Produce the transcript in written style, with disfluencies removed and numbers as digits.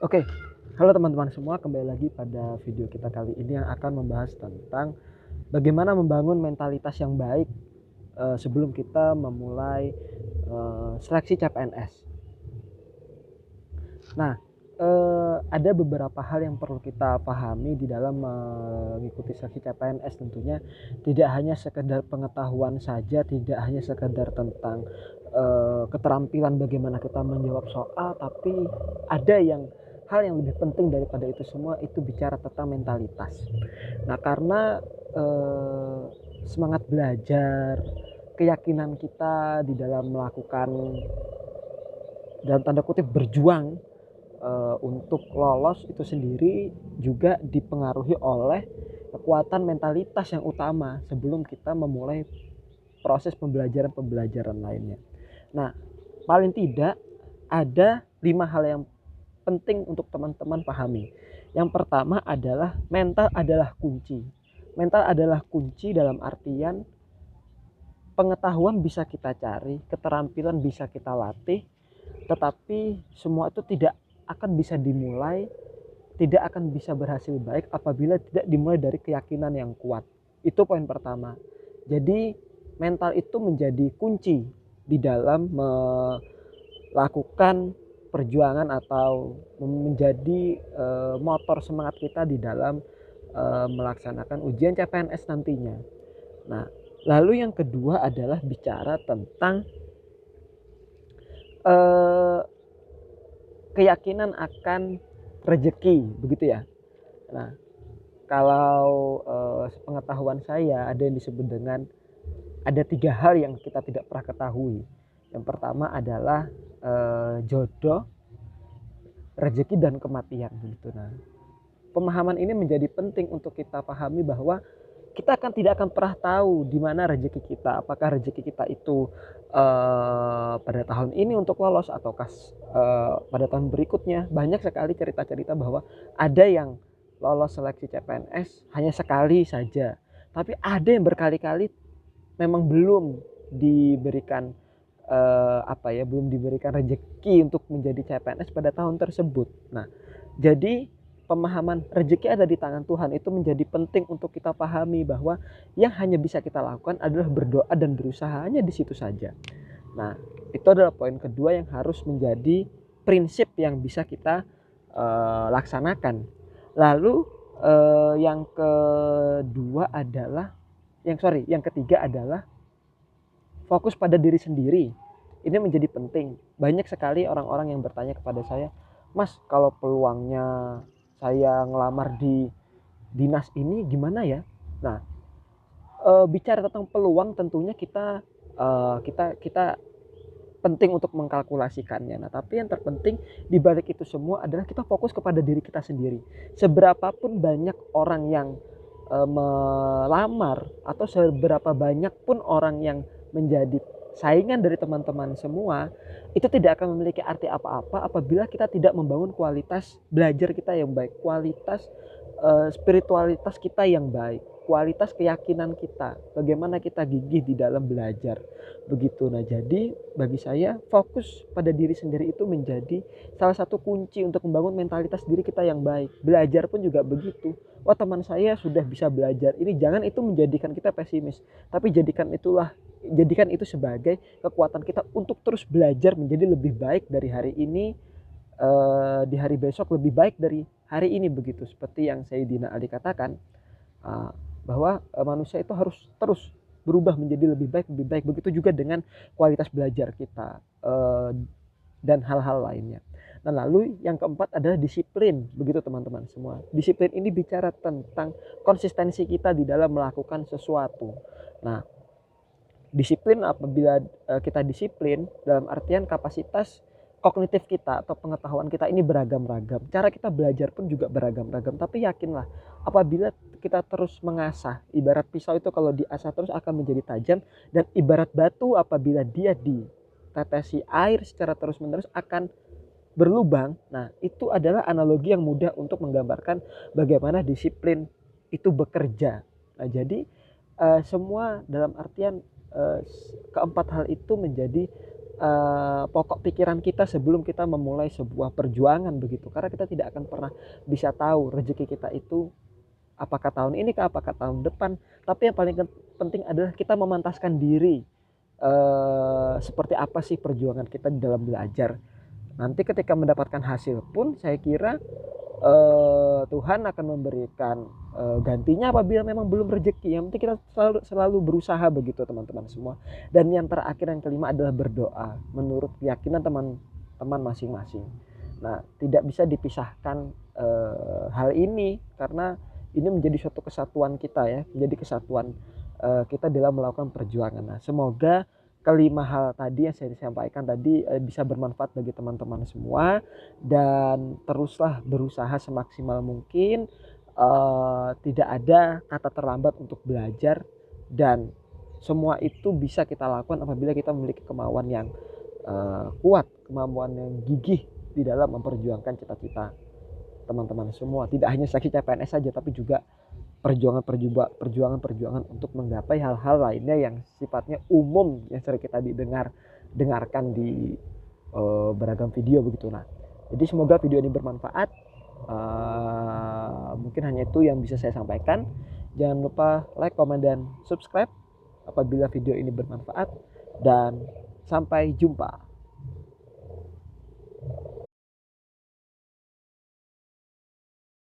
Oke, halo teman-teman semua, kembali lagi pada video kita kali ini yang akan membahas tentang bagaimana membangun mentalitas yang baik sebelum kita memulai seleksi CPNS. Nah, ada beberapa hal yang perlu kita pahami di dalam mengikuti seleksi CPNS tentunya. Tidak hanya sekedar pengetahuan saja, tidak hanya sekedar tentang keterampilan bagaimana kita menjawab soal, tapi ada hal yang lebih penting daripada itu semua, itu bicara tentang mentalitas. Nah, karena semangat belajar, keyakinan kita di dalam melakukan, dalam tanda kutip, berjuang untuk lolos itu sendiri juga dipengaruhi oleh kekuatan mentalitas yang utama sebelum kita memulai proses pembelajaran lainnya. Nah, paling tidak ada 5 hal yang penting untuk teman-teman pahami. Yang pertama adalah mental adalah kunci. Mental adalah kunci dalam artian pengetahuan bisa kita cari, keterampilan bisa kita latih, tetapi semua itu tidak akan bisa dimulai, tidak akan bisa berhasil baik apabila tidak dimulai dari keyakinan yang kuat. Itu poin pertama. Jadi mental itu menjadi kunci di dalam melakukan perjuangan atau menjadi motor semangat kita di dalam melaksanakan ujian CPNS nantinya. Nah, lalu yang kedua adalah bicara tentang keyakinan akan rezeki, begitu ya. Nah, kalau sepengetahuan saya ada yang disebut dengan ada 3 hal yang kita tidak pernah ketahui. Yang pertama adalah jodoh, rezeki, dan kematian, begitu. Nah, pemahaman ini menjadi penting untuk kita pahami bahwa kita tidak akan pernah tahu di mana rezeki kita. Apakah rezeki kita itu pada tahun ini untuk lolos ataukah pada tahun berikutnya. Banyak sekali cerita-cerita bahwa ada yang lolos seleksi CPNS hanya sekali saja, tapi ada yang berkali-kali memang belum diberikan belum diberikan rezeki untuk menjadi CPNS pada tahun tersebut. Nah, jadi pemahaman rezeki ada di tangan Tuhan itu menjadi penting untuk kita pahami bahwa yang hanya bisa kita lakukan adalah berdoa dan berusaha, hanya di situ saja. Nah, itu adalah poin kedua yang harus menjadi prinsip yang bisa kita laksanakan. Lalu yang ketiga adalah fokus pada diri sendiri. Ini menjadi penting. Banyak sekali orang-orang yang bertanya kepada saya, "Mas, kalau peluangnya saya ngelamar di dinas ini gimana ya?" Nah, bicara tentang peluang tentunya kita penting untuk mengkalkulasikannya. Nah, tapi yang terpenting di balik itu semua adalah kita fokus kepada diri kita sendiri. Seberapapun banyak orang yang melamar atau seberapa banyak pun orang yang menjadi saingan dari teman-teman semua, itu tidak akan memiliki arti apa-apa apabila kita tidak membangun kualitas belajar kita yang baik, kualitas spiritualitas kita yang baik, kualitas keyakinan kita, bagaimana kita gigih di dalam belajar, begitu. Nah, jadi bagi saya fokus pada diri sendiri itu menjadi salah satu kunci untuk membangun mentalitas diri kita yang baik. Belajar pun juga begitu. Wah, teman saya sudah bisa belajar ini, jangan itu menjadikan kita pesimis, tapi jadikan itu sebagai kekuatan kita untuk terus belajar menjadi lebih baik dari hari ini, di hari besok lebih baik dari hari ini, begitu. Seperti yang Sayyidina Ali katakan, bahwa manusia itu harus terus berubah menjadi lebih baik. Begitu juga dengan kualitas belajar kita dan hal-hal lainnya. Nah, lalu yang keempat adalah disiplin, begitu teman-teman semua. Disiplin ini bicara tentang konsistensi kita di dalam melakukan sesuatu. Nah, disiplin, apabila kita disiplin dalam artian kapasitas kognitif kita atau pengetahuan kita ini beragam-ragam. Cara kita belajar pun juga beragam-ragam. Tapi yakinlah, apabila kita terus mengasah, ibarat pisau itu kalau diasah terus akan menjadi tajam, dan ibarat batu apabila dia ditetesi air secara terus-menerus akan berlubang. Nah, itu adalah analogi yang mudah untuk menggambarkan bagaimana disiplin itu bekerja. Nah, jadi semua dalam artian keempat hal itu menjadi pokok pikiran kita sebelum kita memulai sebuah perjuangan begitu. Karena kita tidak akan pernah bisa tahu rezeki kita itu apakah tahun ini kah, apakah tahun depan. Tapi yang paling penting adalah kita memantaskan diri, seperti apa sih perjuangan kita di dalam belajar. Nanti ketika mendapatkan hasil pun saya kira Tuhan akan memberikan gantinya apabila memang belum rezeki. Yang penting kita selalu berusaha begitu teman-teman semua. Dan yang terakhir, yang kelima adalah berdoa menurut keyakinan teman-teman masing-masing. Nah, tidak bisa dipisahkan hal ini, karena ini menjadi suatu kesatuan kita ya, menjadi kesatuan kita dalam melakukan perjuangan. Nah, semoga kelima hal tadi yang saya sampaikan tadi bisa bermanfaat bagi teman-teman semua, dan teruslah berusaha semaksimal mungkin. Tidak ada kata terlambat untuk belajar, dan semua itu bisa kita lakukan apabila kita memiliki kemauan yang kuat, kemampuan yang gigih di dalam memperjuangkan cita-cita teman-teman semua. Tidak hanya seleksi CPNS saja, tapi juga perjuangan untuk menggapai hal-hal lainnya yang sifatnya umum yang sering kita dengarkan di beragam video begitu. Nah, jadi semoga video ini bermanfaat. Mungkin hanya itu yang bisa saya sampaikan. Jangan lupa like, comment, dan subscribe apabila video ini bermanfaat, dan sampai jumpa.